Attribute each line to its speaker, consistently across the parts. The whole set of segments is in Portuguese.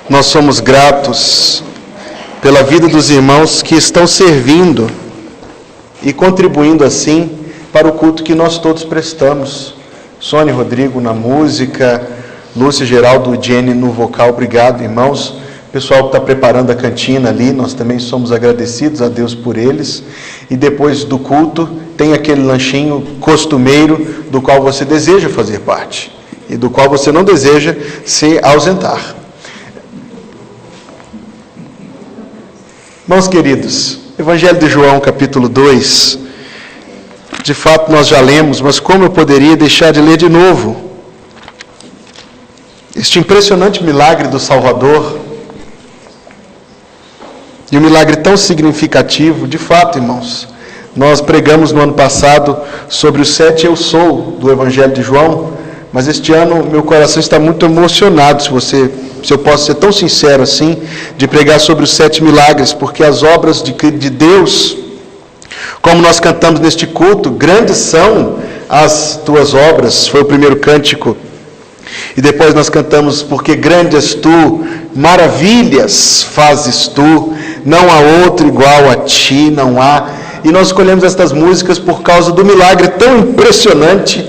Speaker 1: Nós somos gratos pela vida dos irmãos que estão servindo e contribuindo assim para o culto que nós todos prestamos. Sônia e Rodrigo na música, Lúcia, Geraldo e Jenny no vocal. Obrigado, irmãos. Pessoal que está preparando a cantina ali, nós também somos agradecidos a Deus por eles. E depois do culto, tem aquele lanchinho costumeiro do qual você deseja fazer parte e do qual você não deseja se ausentar. Irmãos queridos, Evangelho de João, capítulo 2, de fato nós já lemos, mas como eu poderia deixar de ler de novo? Este impressionante milagre do Salvador, e um milagre tão significativo, de fato, irmãos. Nós pregamos no ano passado sobre o 7 Eu Sou do Evangelho de João, mas este ano meu coração está muito emocionado, se eu posso ser tão sincero assim, de pregar sobre os 7 milagres, porque as obras de Deus, como nós cantamos neste culto, grandes são as tuas obras, foi o primeiro cântico. E depois nós cantamos, porque grande és tu, maravilhas fazes tu, não há outro igual a ti, não há. E nós escolhemos estas músicas por causa do milagre tão impressionante,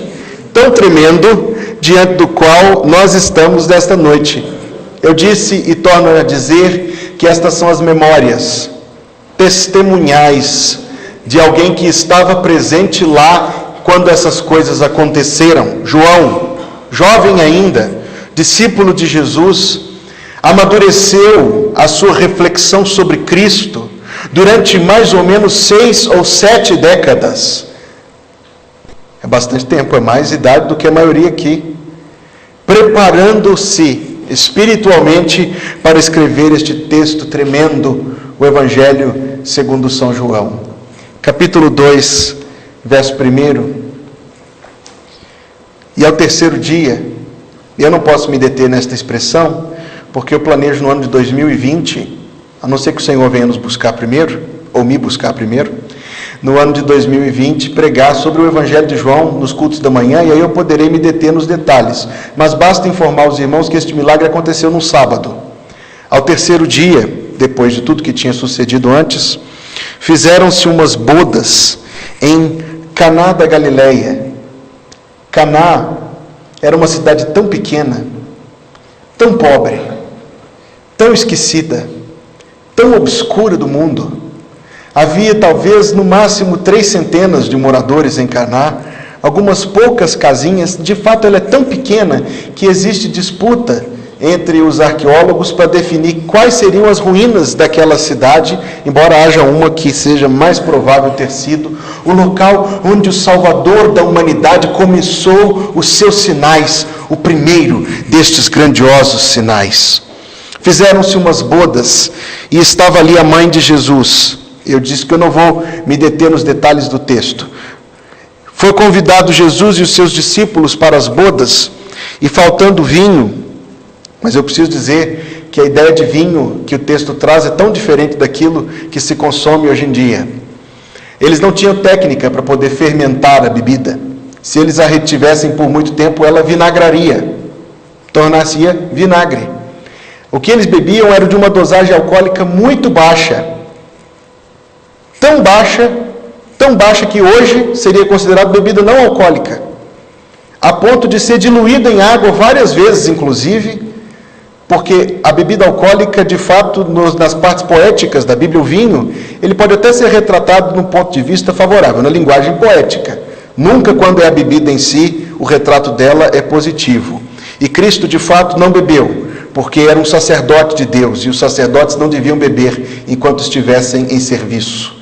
Speaker 1: tão tremendo, diante do qual nós estamos nesta noite. Eu disse e torno a dizer que estas são as memórias testemunhais de alguém que estava presente lá quando essas coisas aconteceram. João, jovem ainda, discípulo de Jesus, amadureceu a sua reflexão sobre Cristo durante mais ou menos 6 ou 7 décadas. É bastante tempo, é mais idade do que a maioria aqui. Preparando-se espiritualmente para escrever este texto tremendo, o Evangelho segundo São João. Capítulo 2, verso 1. E ao terceiro dia, e eu não posso me deter nesta expressão, porque eu planejo no ano de 2020, a não ser que o Senhor venha nos buscar primeiro, ou me buscar primeiro, no ano de 2020, pregar sobre o Evangelho de João nos cultos da manhã, e aí eu poderei me deter nos detalhes. Mas basta informar os irmãos que este milagre aconteceu num sábado. Ao terceiro dia, depois de tudo que tinha sucedido antes, fizeram-se umas bodas em Caná da Galileia. Caná era uma cidade tão pequena, tão pobre, tão esquecida, tão obscura do mundo. Havia talvez no máximo 3 centenas de moradores em Caná, algumas poucas casinhas. De fato ela é tão pequena que existe disputa entre os arqueólogos para definir quais seriam as ruínas daquela cidade, embora haja uma que seja mais provável ter sido o local onde o Salvador da humanidade começou os seus sinais, o primeiro destes grandiosos sinais. Fizeram-se umas bodas e estava ali a mãe de Jesus. Eu disse que eu não vou me deter nos detalhes do texto. Foi convidado Jesus e os seus discípulos para as bodas, e faltando vinho, mas eu preciso dizer que a ideia de vinho que o texto traz é tão diferente daquilo que se consome hoje em dia. Eles não tinham técnica para poder fermentar a bebida. Se eles a retivessem por muito tempo, ela vinagraria, tornar-se vinagre. O que eles bebiam era de uma dosagem alcoólica muito baixa. Tão baixa que hoje seria considerada bebida não alcoólica, a ponto de ser diluída em água várias vezes, inclusive, porque a bebida alcoólica, de fato, nas partes poéticas da Bíblia, o vinho, ele pode até ser retratado num ponto de vista favorável, na linguagem poética. Nunca, quando é a bebida em si, o retrato dela é positivo. E Cristo, de fato, não bebeu, porque era um sacerdote de Deus, e os sacerdotes não deviam beber enquanto estivessem em serviço.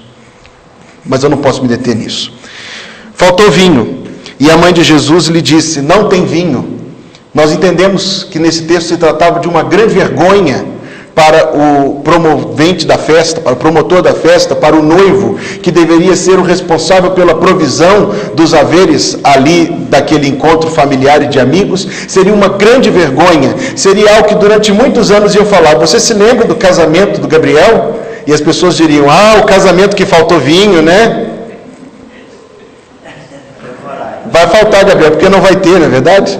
Speaker 1: Mas eu não posso me deter nisso. Faltou vinho, e a mãe de Jesus lhe disse: não tem vinho. Nós entendemos que nesse texto se tratava de uma grande vergonha para o promovente da festa, para o promotor da festa, para o noivo, que deveria ser o responsável pela provisão dos haveres ali daquele encontro familiar e de amigos. Seria uma grande vergonha, seria algo que durante muitos anos iam falar: você se lembra do casamento do Gabriel? E as pessoas diriam: o casamento que faltou vinho, né? Vai faltar, Gabriel, porque não vai ter, não é verdade?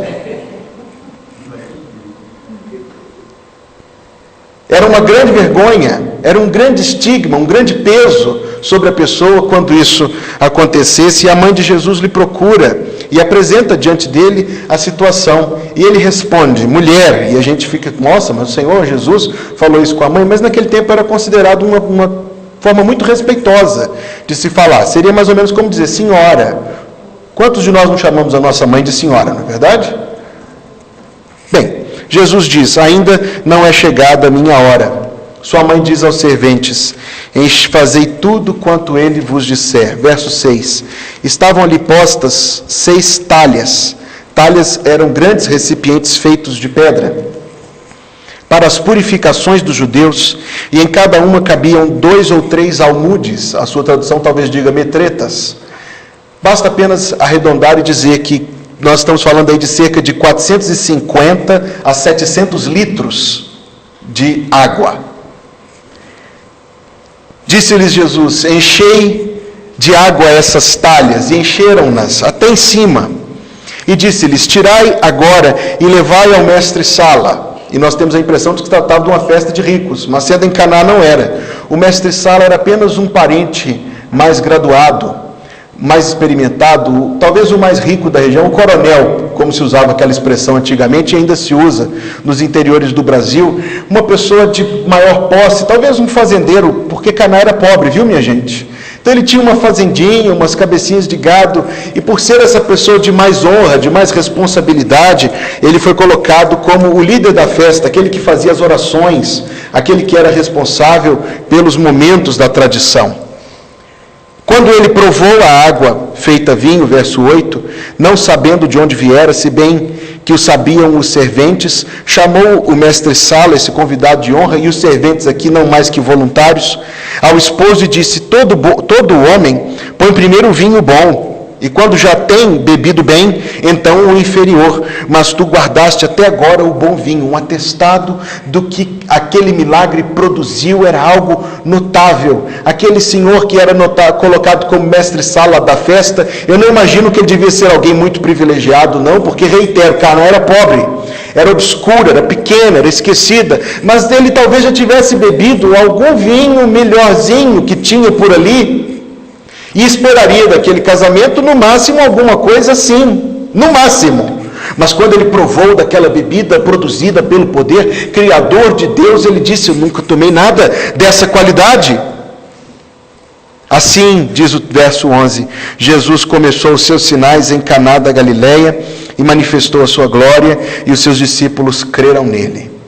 Speaker 1: Era uma grande vergonha, era um grande estigma, um grande peso sobre a pessoa quando isso acontecesse. E a mãe de Jesus lhe procura e apresenta diante dele a situação. E ele responde, mulher, e a gente fica, nossa, mas o Senhor Jesus falou isso com a mãe, mas naquele tempo era considerado uma forma muito respeitosa de se falar. Seria mais ou menos como dizer, senhora. Quantos de nós não chamamos a nossa mãe de senhora, não é verdade? Bem, Jesus diz, ainda não é chegada a minha hora. Sua mãe diz aos serventes, fazei tudo quanto ele vos disser. Verso 6, estavam ali postas 6 talhas. Talhas eram grandes recipientes feitos de pedra, para as purificações dos judeus, e em cada uma cabiam 2 ou 3 almudes. A sua tradução talvez diga metretas. Basta apenas arredondar e dizer que nós estamos falando aí de cerca de 450 a 700 litros de água. Disse-lhes Jesus, enchei de água essas talhas, e encheram-nas até em cima. E disse-lhes, tirai agora e levai ao mestre-sala. E nós temos a impressão de que se tratava de uma festa de ricos, mas sendo em Caná não era. O mestre-sala era apenas um parente mais graduado, mais experimentado, talvez o mais rico da região, o coronel, como se usava aquela expressão antigamente, e ainda se usa nos interiores do Brasil, uma pessoa de maior posse, talvez um fazendeiro, porque Caná era pobre, viu minha gente? Então ele tinha uma fazendinha, umas cabecinhas de gado, e por ser essa pessoa de mais honra, de mais responsabilidade, ele foi colocado como o líder da festa, aquele que fazia as orações, aquele que era responsável pelos momentos da tradição. Quando ele provou a água feita vinho, verso 8, não sabendo de onde viera, se bem que o sabiam os serventes, chamou o mestre-sala, esse convidado de honra, e os serventes aqui, não mais que voluntários, ao esposo e disse, todo homem põe primeiro o vinho bom, e quando já tem bebido bem, então o inferior, mas tu guardaste até agora o bom vinho. Um atestado do que aquele milagre produziu era algo notável. Aquele senhor que era colocado como mestre-sala da festa, eu não imagino que ele devia ser alguém muito privilegiado, não, porque, reitero, Caná era pobre, era obscura, era pequena, era esquecida, mas ele talvez já tivesse bebido algum vinho melhorzinho que tinha por ali, e esperaria daquele casamento, no máximo, alguma coisa assim, no máximo. Mas quando ele provou daquela bebida produzida pelo poder criador de Deus, ele disse, eu nunca tomei nada dessa qualidade. Assim, diz o verso 11, Jesus começou os seus sinais em Caná da Galileia e manifestou a sua glória, e os seus discípulos creram nele.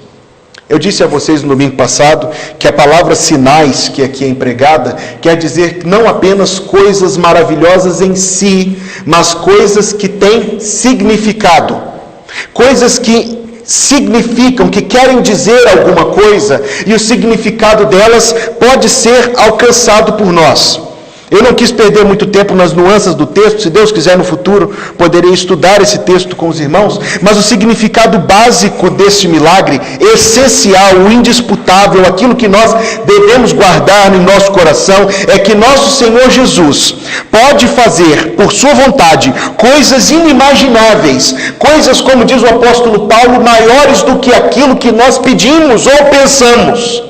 Speaker 1: Eu disse a vocês no domingo passado que a palavra sinais, que aqui é empregada, quer dizer não apenas coisas maravilhosas em si, mas coisas que têm significado. Coisas que significam, que querem dizer alguma coisa, e o significado delas pode ser alcançado por nós. Eu não quis perder muito tempo nas nuances do texto, se Deus quiser no futuro, poderei estudar esse texto com os irmãos, mas o significado básico deste milagre, essencial, o indisputável, aquilo que nós devemos guardar no nosso coração, é que nosso Senhor Jesus pode fazer, por sua vontade, coisas inimagináveis, coisas, como diz o apóstolo Paulo, maiores do que aquilo que nós pedimos ou pensamos.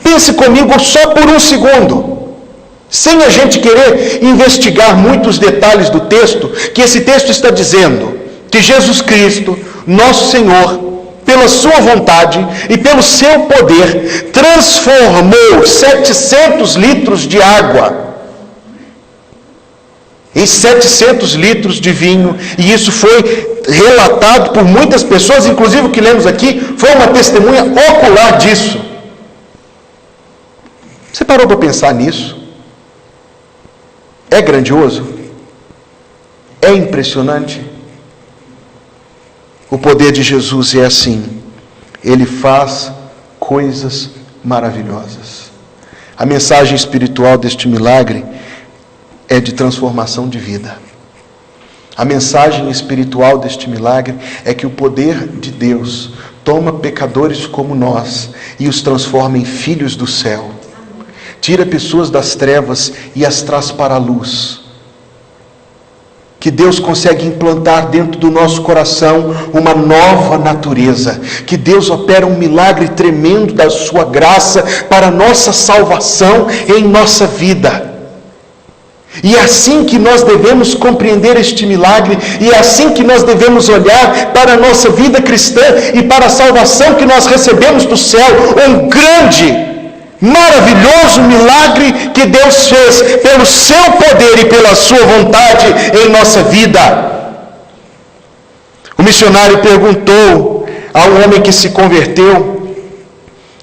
Speaker 1: Pense comigo só por um segundo, sem a gente querer investigar muitos detalhes do texto, que esse texto está dizendo que Jesus Cristo, nosso Senhor, pela sua vontade e pelo seu poder, transformou 700 litros de água em 700 litros de vinho, e isso foi relatado por muitas pessoas, inclusive o que lemos aqui foi uma testemunha ocular disso. Você parou para pensar nisso? É grandioso? É impressionante? O poder de Jesus é assim. Ele faz coisas maravilhosas. A mensagem espiritual deste milagre é de transformação de vida. A mensagem espiritual deste milagre é que o poder de Deus toma pecadores como nós e os transforma em filhos do céu. Tira pessoas das trevas e as traz para a luz. que Deus consegue implantar dentro do nosso coração uma nova natureza, que Deus opera um milagre tremendo da sua graça para a nossa salvação em nossa vida. E é assim que nós devemos compreender este milagre, e é assim que nós devemos olhar para a nossa vida cristã e para a salvação que nós recebemos do céu, um grande, maravilhoso milagre que Deus fez pelo seu poder e pela sua vontade em nossa vida. O missionário perguntou a um homem que se converteu,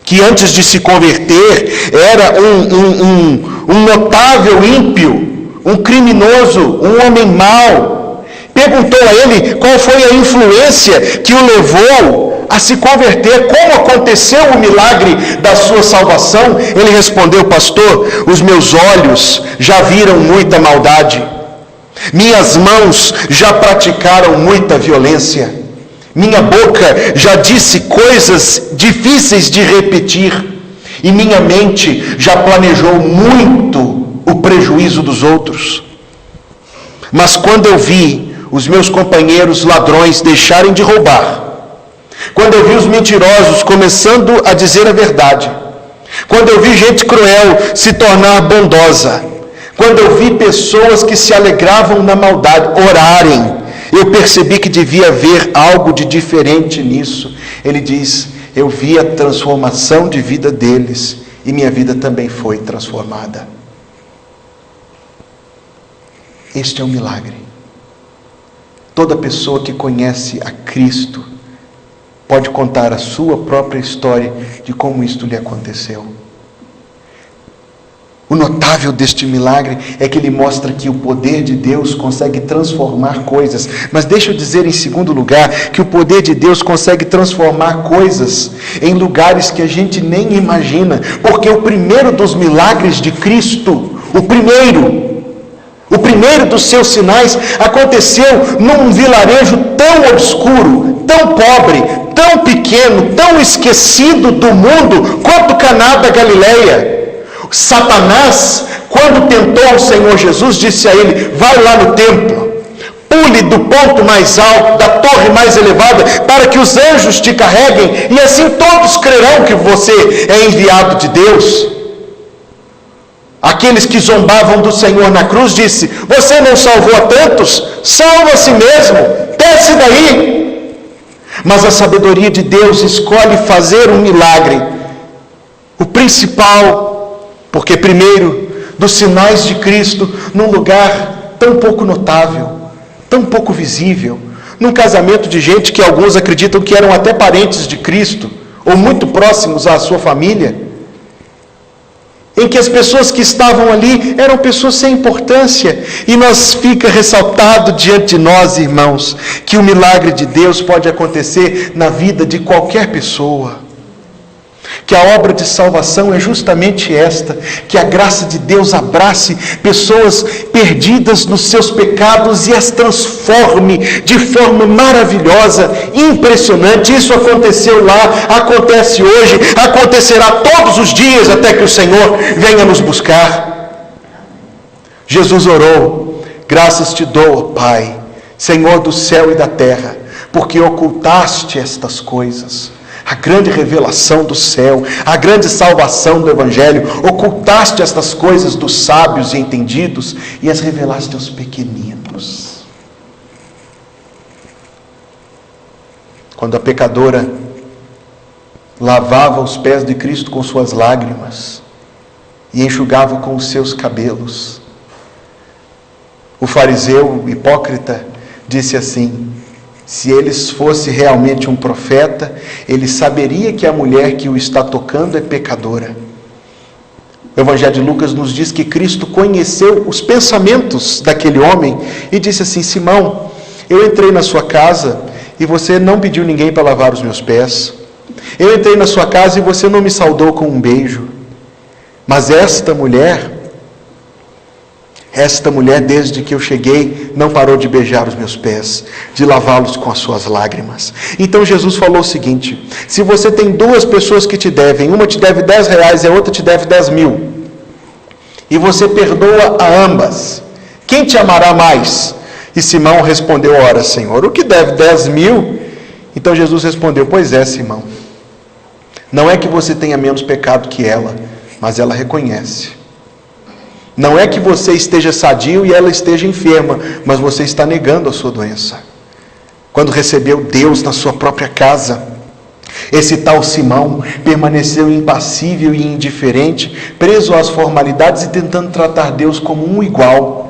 Speaker 1: que antes de se converter era um notável ímpio, um criminoso, um homem mau. Perguntou a ele qual foi a influência que o levou a se converter, como aconteceu o milagre da sua salvação. Ele respondeu: pastor, os meus olhos já viram muita maldade, minhas mãos já praticaram muita violência, minha boca já disse coisas difíceis de repetir, e minha mente já planejou muito o prejuízo dos outros. Mas quando eu vi os meus companheiros ladrões deixarem de roubar, quando eu vi os mentirosos começando a dizer a verdade, quando eu vi gente cruel se tornar bondosa, quando eu vi pessoas que se alegravam na maldade orarem, eu percebi que devia haver algo de diferente nisso. Ele diz: eu vi a transformação de vida deles e minha vida também foi transformada. Este é um milagre. Toda pessoa que conhece a Cristo pode contar a sua própria história de como isto lhe aconteceu. O notável deste milagre é que ele mostra que o poder de Deus consegue transformar coisas. Mas deixa eu dizer em segundo lugar que o poder de Deus consegue transformar coisas em lugares que a gente nem imagina. Porque o primeiro dos milagres de Cristo, o primeiro dos seus sinais, aconteceu num vilarejo tão obscuro, tão pobre, tão pequeno, tão esquecido do mundo quanto Caná da Galileia. Satanás, quando tentou o Senhor Jesus, disse a ele: vai lá no templo, pule do ponto mais alto, da torre mais elevada, para que os anjos te carreguem, e assim todos crerão que você é enviado de Deus. Aqueles que zombavam do Senhor na cruz disse: você não salvou a tantos? Salva a si mesmo, desce daí. Mas a sabedoria de Deus escolhe fazer um milagre, o principal, porque primeiro dos sinais de Cristo, num lugar tão pouco notável, tão pouco visível, num casamento de gente que alguns acreditam que eram até parentes de Cristo, ou muito próximos à sua família, em que as pessoas que estavam ali eram pessoas sem importância, e nós fica ressaltado diante de nós, irmãos, que o milagre de Deus pode acontecer na vida de qualquer pessoa. Que a obra de salvação é justamente esta, que a graça de Deus abrace pessoas perdidas nos seus pecados e as transforme de forma maravilhosa, impressionante. Isso aconteceu lá, acontece hoje, acontecerá todos os dias até que o Senhor venha nos buscar. Jesus orou: graças te dou, Pai, Senhor do céu e da terra, porque ocultaste estas coisas, a grande revelação do céu, a grande salvação do Evangelho, ocultaste estas coisas dos sábios e entendidos e as revelaste aos pequeninos. Quando a pecadora lavava os pés de Cristo com suas lágrimas e enxugava com os seus cabelos, o fariseu hipócrita disse assim: se ele fosse realmente um profeta, ele saberia que a mulher que o está tocando é pecadora. O Evangelho de Lucas nos diz que Cristo conheceu os pensamentos daquele homem e disse assim: Simão, eu entrei na sua casa e você não pediu ninguém para lavar os meus pés. Eu entrei na sua casa e você não me saudou com um beijo. Mas esta mulher, desde que eu cheguei, não parou de beijar os meus pés, de lavá-los com as suas lágrimas. Então Jesus falou o seguinte: se você tem duas pessoas que te devem, uma te deve 10 reais e a outra te deve 10 mil, e você perdoa a ambas, quem te amará mais? E Simão respondeu: ora, Senhor, o que deve 10.000? Então Jesus respondeu: pois é, Simão, não é que você tenha menos pecado que ela, mas ela reconhece. Não é que você esteja sadio e ela esteja enferma, mas você está negando a sua doença. Quando recebeu Deus na sua própria casa, esse tal Simão permaneceu impassível e indiferente, preso às formalidades e tentando tratar Deus como um igual.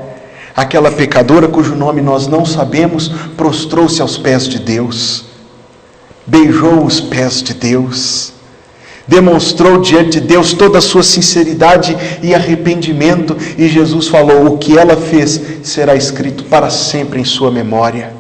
Speaker 1: Aquela pecadora, cujo nome nós não sabemos, prostrou-se aos pés de Deus, beijou os pés de Deus, demonstrou diante de Deus toda a sua sinceridade e arrependimento, e Jesus falou: o que ela fez será escrito para sempre em sua memória.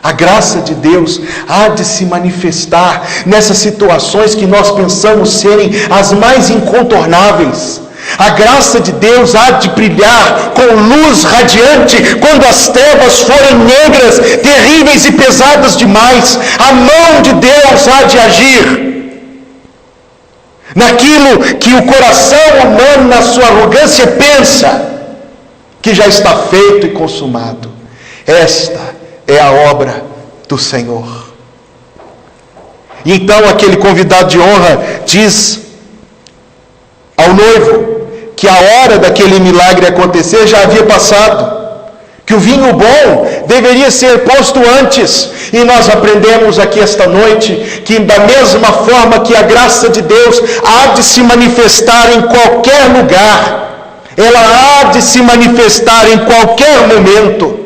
Speaker 1: A graça de Deus há de se manifestar nessas situações que nós pensamos serem as mais incontornáveis. A graça de Deus há de brilhar com luz radiante quando as trevas forem negras, terríveis e pesadas demais. A mão de Deus há de agir naquilo que o coração humano, na sua arrogância, pensa que já está feito e consumado. Esta é a obra do Senhor. E então aquele convidado de honra diz ao noivo que a hora daquele milagre acontecer já havia passado, que o vinho bom deveria ser posto antes. E nós aprendemos aqui esta noite que da mesma forma que a graça de Deus há de se manifestar em qualquer lugar, ela há de se manifestar em qualquer momento.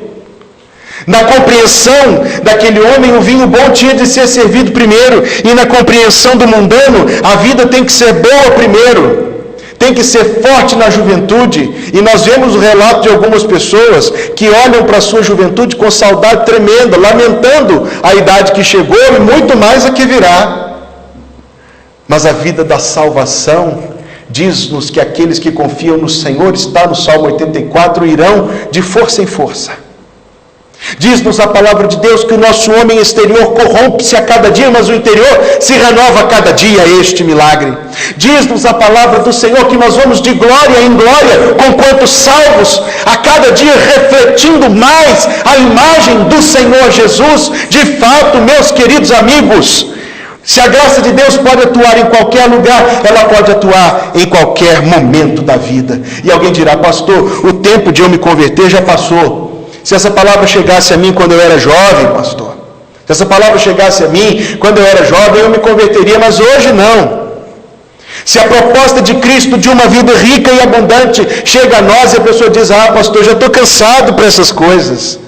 Speaker 1: Na compreensão daquele homem, o vinho bom tinha de ser servido primeiro, e na compreensão do mundano, a vida tem que ser boa primeiro. Tem que ser forte na juventude. E nós vemos o relato de algumas pessoas que olham para a sua juventude com saudade tremenda, lamentando a idade que chegou e muito mais a que virá. Mas a vida da salvação diz-nos que aqueles que confiam no Senhor, está no Salmo 84, irão de força em força. Diz-nos a palavra de Deus que o nosso homem exterior corrompe-se a cada dia, mas o interior se renova a cada dia. Este milagre. Diz-nos a palavra do Senhor que nós vamos de glória em glória, conquanto salvos, a cada dia refletindo mais a imagem do Senhor Jesus. De fato, meus queridos amigos, se a graça de Deus pode atuar em qualquer lugar, ela pode atuar em qualquer momento da vida. E alguém dirá: pastor, o tempo de eu me converter já passou. Se essa palavra chegasse a mim quando eu era jovem, pastor, se essa palavra chegasse a mim quando eu era jovem, eu me converteria, mas hoje não. Se a proposta de Cristo de uma vida rica e abundante chega a nós e a pessoa diz: ah, pastor, já estou cansado para essas coisas.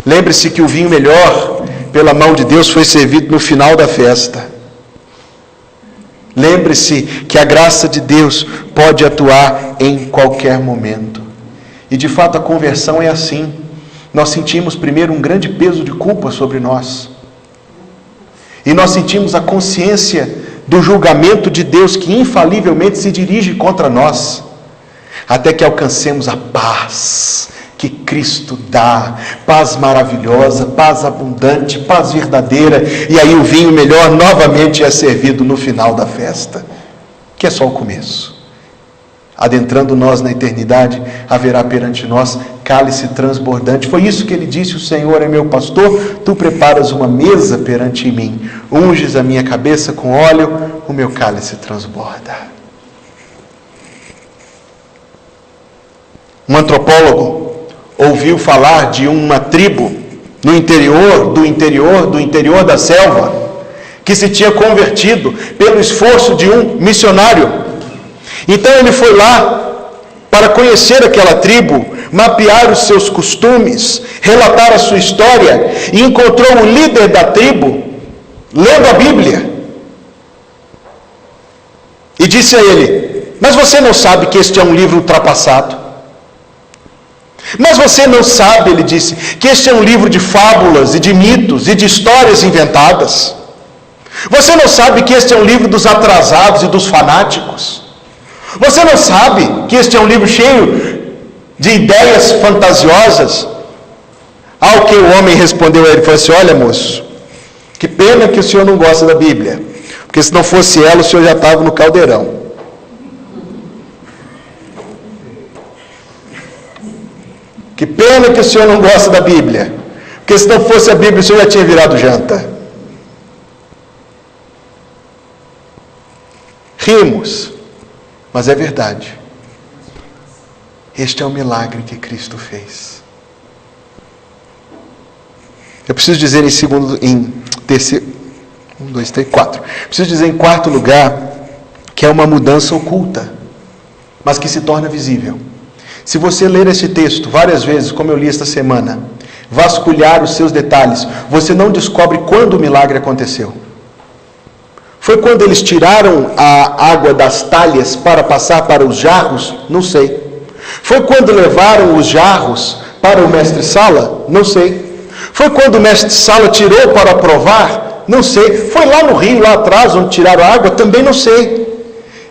Speaker 1: Lembre-se que o vinho melhor, pela mão de Deus, foi servido no final da festa. Lembre-se que a graça de Deus pode atuar em qualquer momento. E de fato a conversão é assim. Nós sentimos primeiro um grande peso de culpa sobre nós. E nós sentimos a consciência do julgamento de Deus que infalivelmente se dirige contra nós. Até que alcancemos a paz que Cristo dá. Paz maravilhosa, paz abundante, paz verdadeira. E aí o vinho melhor novamente é servido no final da festa, que é só o começo. Adentrando nós na eternidade, haverá perante nós cálice transbordante. Foi isso que ele disse: o Senhor é meu pastor, tu preparas uma mesa perante mim, unges a minha cabeça com óleo, o meu cálice transborda. Um antropólogo ouviu falar de uma tribo no interior da selva, que se tinha convertido pelo esforço de um missionário. Então ele foi lá para conhecer aquela tribo, mapear os seus costumes, relatar a sua história, e encontrou o líder da tribo lendo a Bíblia. E disse a ele: mas você não sabe que este é um livro ultrapassado? Mas você não sabe, ele disse, que este é um livro de fábulas e de mitos e de histórias inventadas? Você não sabe que este é um livro dos atrasados e dos fanáticos? Você não sabe que este é um livro cheio de ideias fantasiosas? Ao que o homem respondeu a ele, falou assim: olha, moço, que pena que o senhor não gosta da Bíblia, porque se não fosse ela, o senhor já estava no caldeirão. Que pena que o senhor não gosta da Bíblia. Porque se não fosse a Bíblia, o senhor já tinha virado janta. Rimos, mas é verdade. Este é o milagre que Cristo fez. Eu preciso dizer Preciso dizer em quarto lugar que é uma mudança oculta, mas que se torna visível. Se você ler esse texto várias vezes, como eu li esta semana, vasculhar os seus detalhes, você não descobre quando o milagre aconteceu. Foi quando eles tiraram a água das talhas para passar para os jarros? Não sei. Foi quando levaram os jarros para o mestre-sala? Não sei. Foi quando o mestre-sala tirou para provar? Não sei. Foi lá no rio, lá atrás, onde tiraram a água? Também não sei.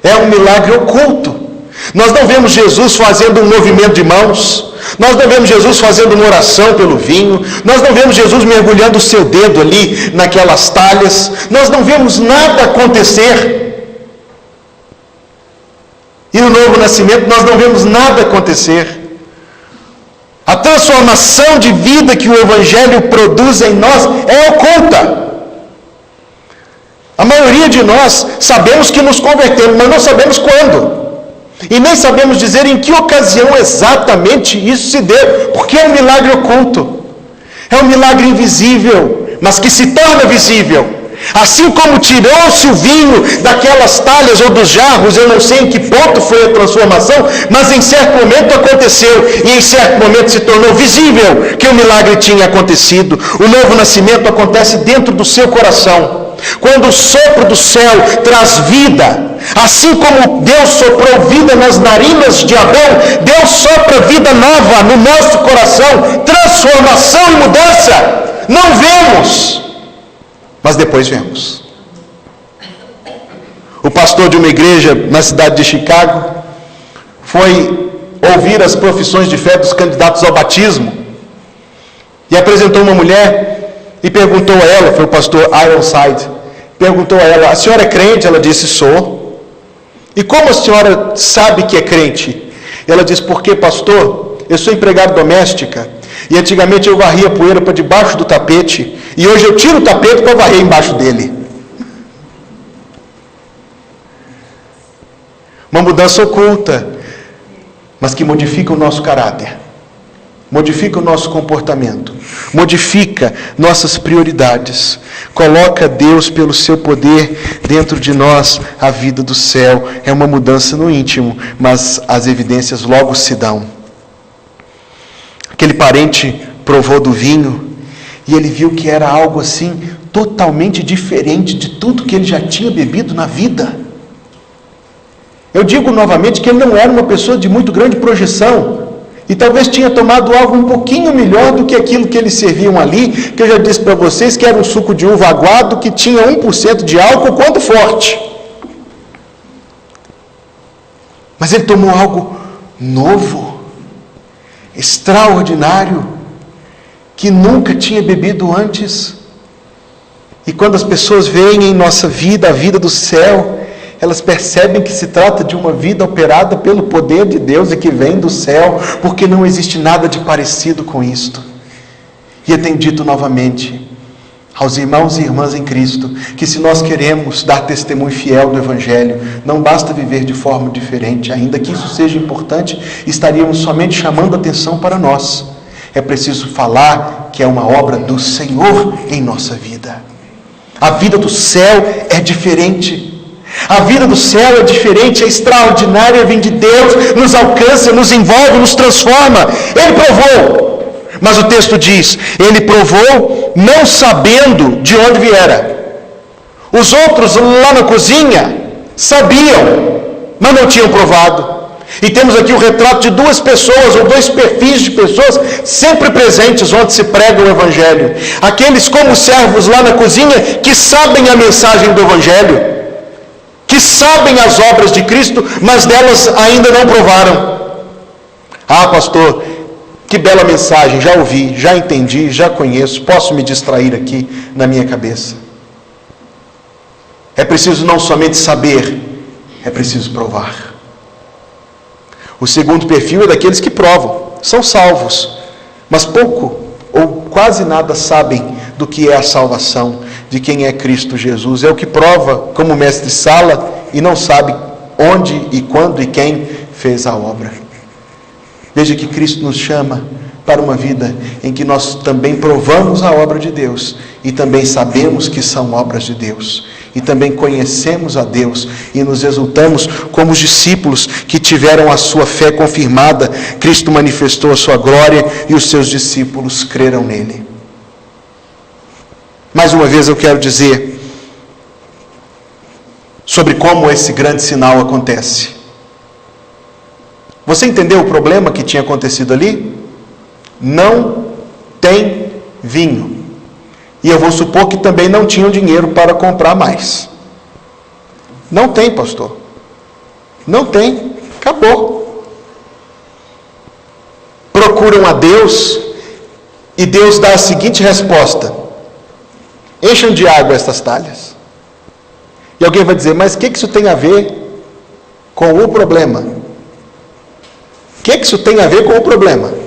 Speaker 1: É um milagre oculto. Nós não vemos Jesus fazendo um movimento de mãos. Nós não vemos Jesus fazendo uma oração pelo vinho. Nós não vemos Jesus mergulhando o seu dedo ali naquelas talhas. Nós não vemos nada acontecer. E no novo nascimento nós não vemos nada acontecer. A transformação de vida que o Evangelho produz em nós é oculta. A maioria de nós sabemos que nos convertemos, mas não sabemos quando. E nem sabemos dizer em que ocasião exatamente isso se deu, porque é um milagre oculto. É um milagre invisível, mas que se torna visível. Assim como tirou-se o vinho daquelas talhas ou dos jarros, eu não sei em que ponto foi a transformação, mas em certo momento aconteceu, e em certo momento se tornou visível que o milagre tinha acontecido. O novo nascimento acontece dentro do seu coração. Quando o sopro do céu traz vida, assim como Deus soprou vida nas narinas de Adão, Deus sopra vida nova no nosso coração, transformação e mudança. Não vemos, mas depois vemos. O pastor de uma igreja na cidade de Chicago foi ouvir as profissões de fé dos candidatos ao batismo e apresentou uma mulher e perguntou a ela, foi o pastor Ironside, perguntou a ela: a senhora é crente? Ela disse: sou. E como a senhora sabe que é crente? Ela disse: porque, pastor, eu sou empregada doméstica e antigamente eu varria poeira para debaixo do tapete e hoje eu tiro o tapete para varrer embaixo dele. Uma mudança oculta, mas que modifica o nosso caráter, modifica o nosso comportamento, modifica nossas prioridades, coloca Deus pelo seu poder dentro de nós, a vida do céu. É uma mudança no íntimo, mas as evidências logo se dão. Aquele parente provou do vinho e ele viu que era algo assim totalmente diferente de tudo que ele já tinha bebido na vida. Eu digo novamente que ele não era uma pessoa de muito grande projeção e talvez tinha tomado algo um pouquinho melhor do que aquilo que eles serviam ali, que eu já disse para vocês que era um suco de uva aguado que tinha 1% de álcool, quanto forte. Mas ele tomou algo novo, extraordinário, que nunca tinha bebido antes. E quando as pessoas veem em nossa vida a vida do céu, elas percebem que se trata de uma vida operada pelo poder de Deus e que vem do céu, porque não existe nada de parecido com isto. E eu tenho dito novamente aos irmãos e irmãs em Cristo, que se nós queremos dar testemunho fiel do Evangelho, não basta viver de forma diferente, ainda que isso seja importante, estaríamos somente chamando atenção para nós. É preciso falar que é uma obra do Senhor em nossa vida. A vida do céu é diferente. A vida do céu é diferente, é extraordinária, vem de Deus, nos alcança, nos envolve, nos transforma. Ele provou, mas o texto diz, ele provou não sabendo de onde viera. Os outros lá na cozinha sabiam, mas não tinham provado. E temos aqui o retrato de duas pessoas, ou dois perfis de pessoas sempre presentes onde se prega o Evangelho. Aqueles como servos lá na cozinha que sabem a mensagem do Evangelho, que sabem as obras de Cristo, mas delas ainda não provaram. Ah, pastor, que bela mensagem, já ouvi, já entendi, já conheço, posso me distrair aqui na minha cabeça. É preciso não somente saber, é preciso provar. O segundo perfil é daqueles que provam. são salvos, mas pouco ou quase nada sabem do que é a salvação, de quem é Cristo Jesus. É o que prova como mestre Sala e não sabe onde e quando e quem fez a obra. Veja que Cristo nos chama para uma vida em que nós também provamos a obra de Deus e também sabemos que são obras de Deus e também conhecemos a Deus e nos exultamos como os discípulos que tiveram a sua fé confirmada. Cristo manifestou a sua glória e os seus discípulos creram nele. Mais uma vez eu quero dizer sobre como esse grande sinal acontece. Você entendeu o problema que tinha acontecido ali? Não tem vinho. E eu vou supor que também não tinham dinheiro para comprar mais. Não tem, pastor. Não tem. Acabou. Procuram a Deus e Deus dá a seguinte resposta: encham de água estas talhas. E alguém vai dizer, mas o que isso tem a ver com o problema? O que isso tem a ver com o problema?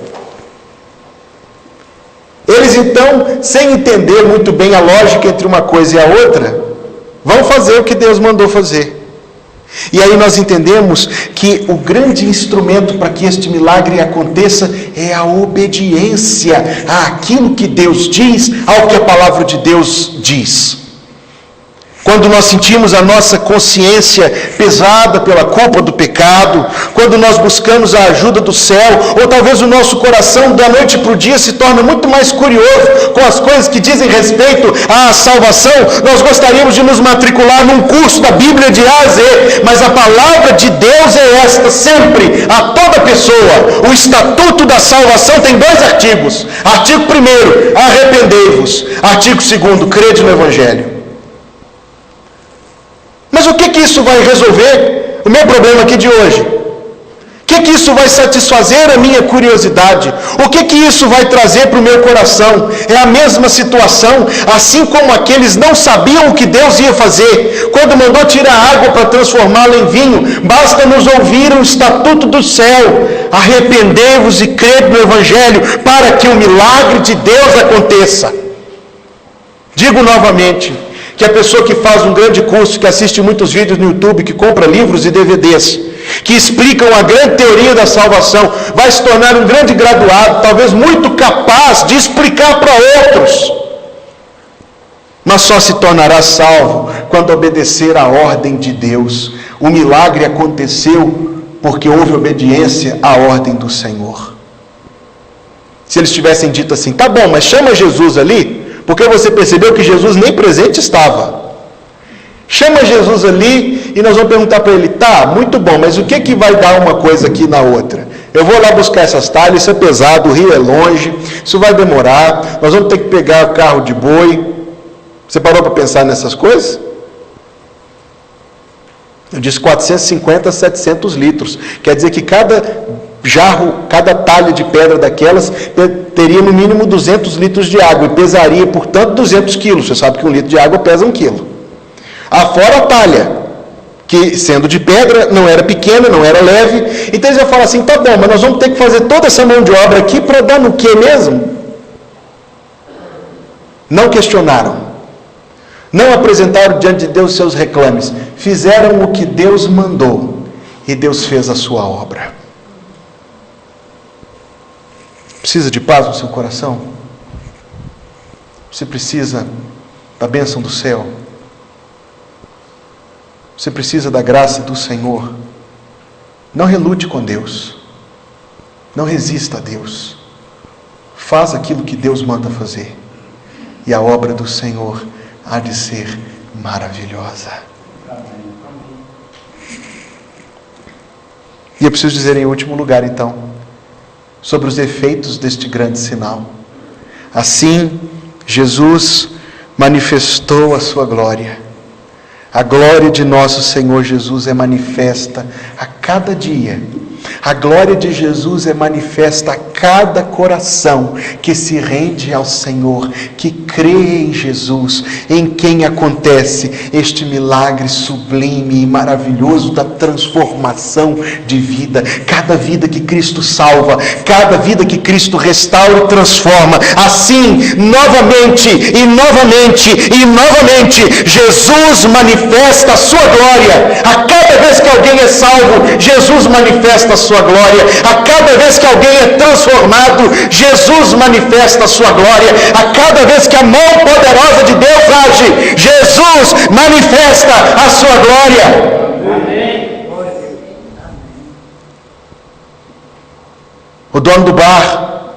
Speaker 1: Eles então, sem entender muito bem a lógica entre uma coisa e a outra, vão fazer o que Deus mandou fazer. E aí nós entendemos que o grande instrumento para que este milagre aconteça é a obediência àquilo que Deus diz, ao que a palavra de Deus diz. Quando nós sentimos a nossa consciência pesada pela culpa do pecado, quando nós buscamos a ajuda do céu, ou talvez o nosso coração da noite para o dia se torna muito mais curioso com as coisas que dizem respeito à salvação, nós gostaríamos de nos matricular num curso da Bíblia de A a Z, mas a palavra de Deus é esta sempre, a toda pessoa. O Estatuto da Salvação tem 2 artigos. Artigo 1, arrependei-vos. Artigo 2, crede no Evangelho. Mas o que isso vai resolver? O meu problema aqui de hoje. O que isso vai satisfazer a minha curiosidade? O que isso vai trazer para o meu coração? É a mesma situação, assim como aqueles não sabiam o que Deus ia fazer. Quando mandou tirar água para transformá-la em vinho, basta nos ouvir o estatuto do céu. Arrependei-vos e crede no Evangelho para que o milagre de Deus aconteça. Digo novamente, que a pessoa que faz um grande curso, que assiste muitos vídeos no YouTube, que compra livros e DVDs, que explicam a grande teoria da salvação, vai se tornar um grande graduado, talvez muito capaz de explicar para outros. Mas só se tornará salvo quando obedecer à ordem de Deus. O milagre aconteceu porque houve obediência à ordem do Senhor. Se eles tivessem dito assim, tá bom, mas chama Jesus ali, porque você percebeu que Jesus nem presente estava. Chama Jesus ali e nós vamos perguntar para ele, tá, muito bom, mas o que vai dar uma coisa aqui na outra? Eu vou lá buscar essas talhas, isso é pesado, o rio é longe, isso vai demorar, nós vamos ter que pegar o carro de boi. Você parou para pensar nessas coisas? Eu disse 450 a 700 litros. Quer dizer que cada jarro, cada talha de pedra daquelas teria no mínimo 200 litros de água e pesaria, portanto, 200 quilos. Você sabe que 1 litro de água pesa 1 quilo. Afora a talha, que sendo de pedra, não era pequena, não era leve. Então eles vão falar assim, tá bom, mas nós vamos ter que fazer toda essa mão de obra aqui para dar no que mesmo? Não questionaram. Não apresentaram diante de Deus seus reclames. Fizeram o que Deus mandou e Deus fez a sua obra. Precisa de paz no seu coração? Você precisa da bênção do céu? Você precisa da graça do Senhor? Não relute com Deus. Não resista a Deus. Faz aquilo que Deus manda fazer. E a obra do Senhor há de ser maravilhosa. E eu preciso dizer em último lugar, então, sobre os efeitos deste grande sinal. Assim, Jesus manifestou a sua glória. A glória de nosso Senhor Jesus é manifesta a cada dia, A glória de Jesus é manifesta a cada coração que se rende ao Senhor, que crê em Jesus, em quem acontece este milagre sublime e maravilhoso da transformação de vida. Cada vida que Cristo salva, cada vida que Cristo restaura e transforma, assim, novamente e novamente e novamente, Jesus manifesta a sua glória. A cada vez que alguém é salvo, Jesus manifesta a sua glória. A cada vez que alguém é transformado, Jesus manifesta a sua glória. A cada vez que a mão poderosa de Deus age, Jesus manifesta a sua glória. Amém. O dono do bar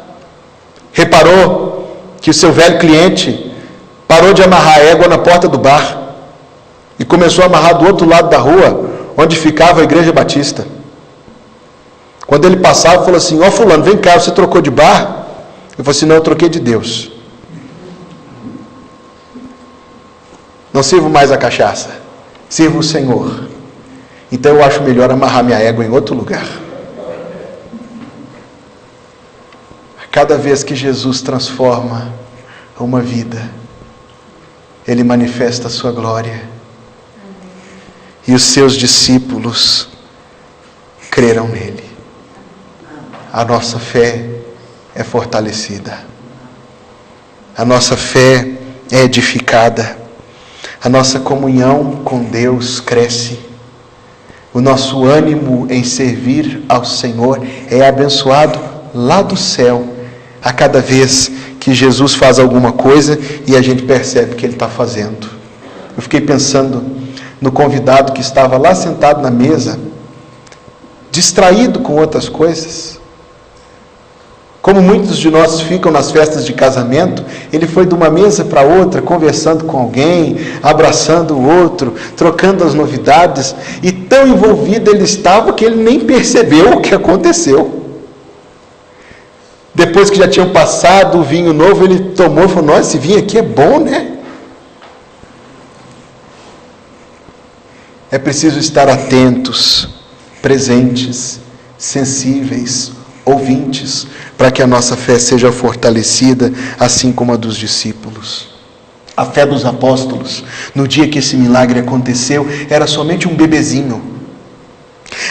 Speaker 1: reparou que o seu velho cliente parou de amarrar a égua na porta do bar e começou a amarrar do outro lado da rua, onde ficava a igreja batista. Quando ele passava, falou assim: ó fulano, vem cá, você trocou de bar? Eu falei assim: não, eu troquei de Deus. Não sirvo mais a cachaça, sirvo o Senhor. Então eu acho melhor amarrar minha égua em outro lugar. Cada vez que Jesus transforma uma vida, Ele manifesta a sua glória. E os seus discípulos creram nele. A nossa fé é fortalecida. A nossa fé é edificada. A nossa comunhão com Deus cresce. O nosso ânimo em servir ao Senhor é abençoado lá do céu, a cada vez que Jesus faz alguma coisa e a gente percebe que Ele está fazendo. Eu fiquei pensando no convidado que estava lá sentado na mesa, distraído com outras coisas. Como muitos de nós ficam nas festas de casamento, ele foi de uma mesa para outra, conversando com alguém, abraçando o outro, trocando as novidades, e tão envolvido ele estava que ele nem percebeu o que aconteceu. Depois que já tinham passado o vinho novo, ele tomou e falou: nossa, esse vinho aqui é bom, né? É preciso estar atentos, presentes, sensíveis, ouvintes, para que a nossa fé seja fortalecida, assim como a dos discípulos. A fé dos apóstolos, no dia que esse milagre aconteceu, era somente um bebezinho.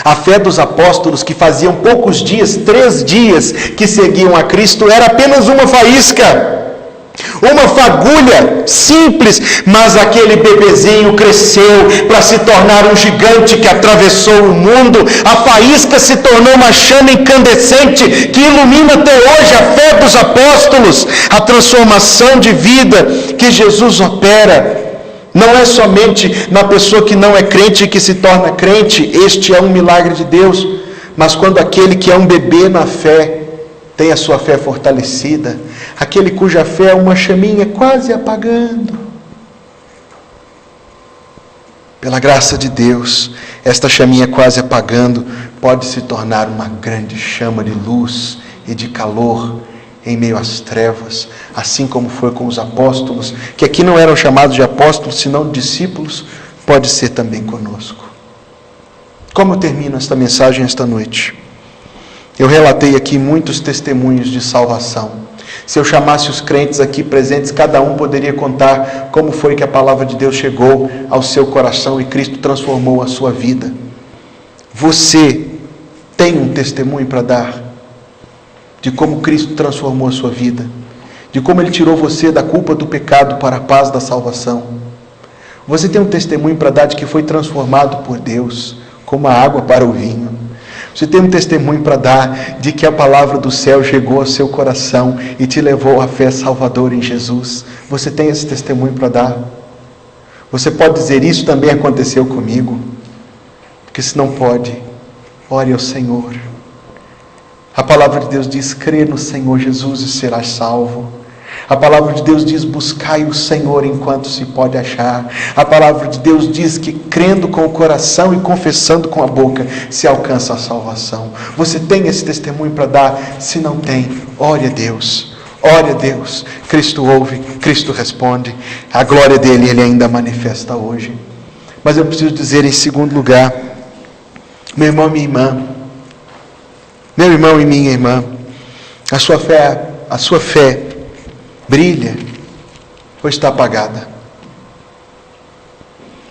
Speaker 1: A fé dos apóstolos, que faziam poucos dias, 3 dias, que seguiam a Cristo, era apenas uma faísca. Uma fagulha simples, mas aquele bebezinho cresceu para se tornar um gigante que atravessou o mundo. A faísca se tornou uma chama incandescente que ilumina até hoje a fé dos apóstolos. A transformação de vida que Jesus opera não é somente na pessoa que não é crente que se torna crente. Este é um milagre de Deus. Mas quando aquele que é um bebê na fé tem a sua fé fortalecida, aquele cuja fé é uma chaminha quase apagando, pela graça de Deus, esta chaminha quase apagando pode se tornar uma grande chama de luz e de calor em meio às trevas, assim como foi com os apóstolos, que aqui não eram chamados de apóstolos, senão de discípulos, pode ser também conosco. Como eu termino esta mensagem esta noite? Eu relatei aqui muitos testemunhos de salvação. Se eu chamasse os crentes aqui presentes, cada um poderia contar como foi que a palavra de Deus chegou ao seu coração e Cristo transformou a sua vida. Você tem um testemunho para dar de como Cristo transformou a sua vida, de como Ele tirou você da culpa do pecado para a paz da salvação. Você tem um testemunho para dar de que foi transformado por Deus, como a água para o vinho. Você tem um testemunho para dar de que a palavra do céu chegou ao seu coração e te levou à fé salvadora em Jesus. Você tem esse testemunho para dar. Você pode dizer: isso também aconteceu comigo. Porque se não pode, ore ao Senhor. A palavra de Deus diz: crê no Senhor Jesus e serás salvo. A palavra de Deus diz: buscai o Senhor enquanto se pode achar. A palavra de Deus diz que crendo com o coração e confessando com a boca se alcança a salvação. Você tem esse testemunho para dar? Se não tem, ore a Deus. Ore a Deus. Cristo ouve, Cristo responde. A glória dele Ele ainda manifesta hoje. Mas eu preciso dizer em segundo lugar, meu irmão, minha irmã, Meu irmão e minha irmã, a sua fé brilha ou está apagada?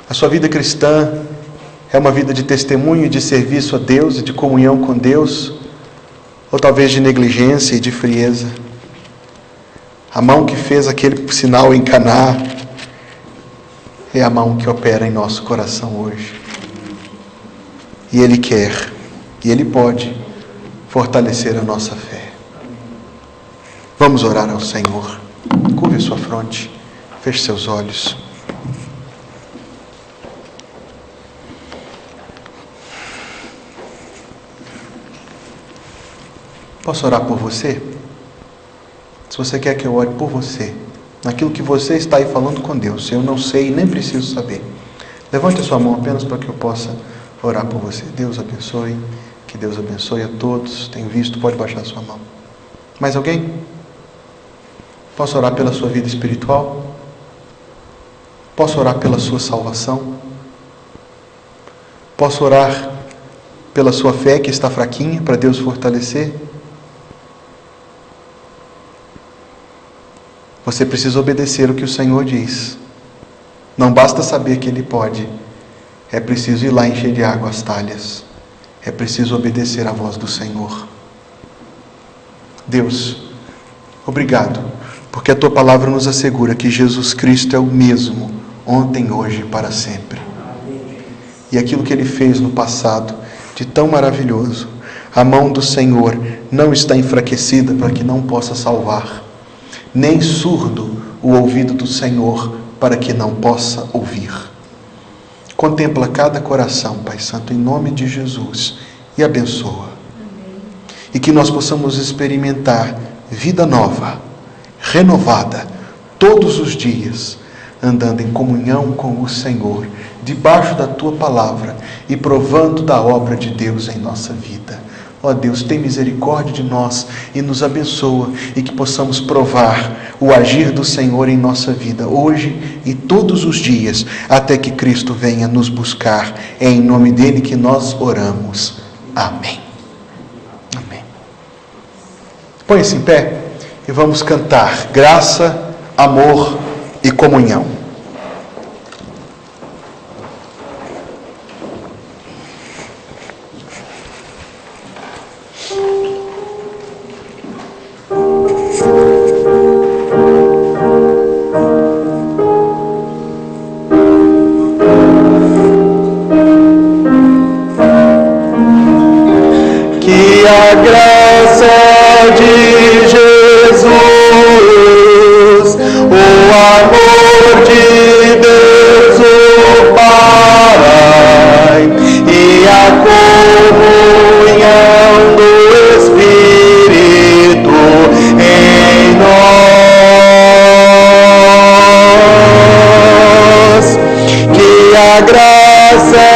Speaker 1: A sua vida cristã é uma vida de testemunho e de serviço a Deus e de comunhão com Deus, ou talvez de negligência e de frieza? A mão que fez aquele sinal em Caná é a mão que opera em nosso coração hoje. E Ele quer, e Ele pode fortalecer a nossa fé. Vamos orar ao Senhor. Curve a sua fronte, feche seus olhos. Posso orar por você? Se você quer que eu ore por você, naquilo que você está aí falando com Deus, eu não sei e nem preciso saber. Levante a sua mão apenas para que eu possa orar por você. Deus abençoe, que Deus abençoe a todos. Tenho visto, pode baixar a sua mão. Mais alguém? Posso orar pela sua vida espiritual? Posso orar pela sua salvação? Posso orar pela sua fé que está fraquinha, para Deus fortalecer? Você precisa obedecer o que o Senhor diz. Não basta saber que Ele pode. É preciso ir lá encher de água as talhas. É preciso obedecer à voz do Senhor. Deus, obrigado, porque a Tua palavra nos assegura que Jesus Cristo é o mesmo, ontem, hoje e para sempre. E aquilo que Ele fez no passado, de tão maravilhoso, a mão do Senhor não está enfraquecida para que não possa salvar, nem surdo o ouvido do Senhor para que não possa ouvir. Contempla cada coração, Pai Santo, em nome de Jesus, e abençoa. E que nós possamos experimentar vida nova, renovada, todos os dias, andando em comunhão com o Senhor, debaixo da Tua palavra e provando da obra de Deus em nossa vida. Ó Deus, tem misericórdia de nós e nos abençoa, e que possamos provar o agir do Senhor em nossa vida, hoje e todos os dias, até que Cristo venha nos buscar. É em nome dEle que nós oramos. Amém. Amém. Põe-se em pé e vamos cantar graça, amor e comunhão.
Speaker 2: A graça de Jesus, o amor de Deus o Pai e a comunhão do Espírito em nós, que a graça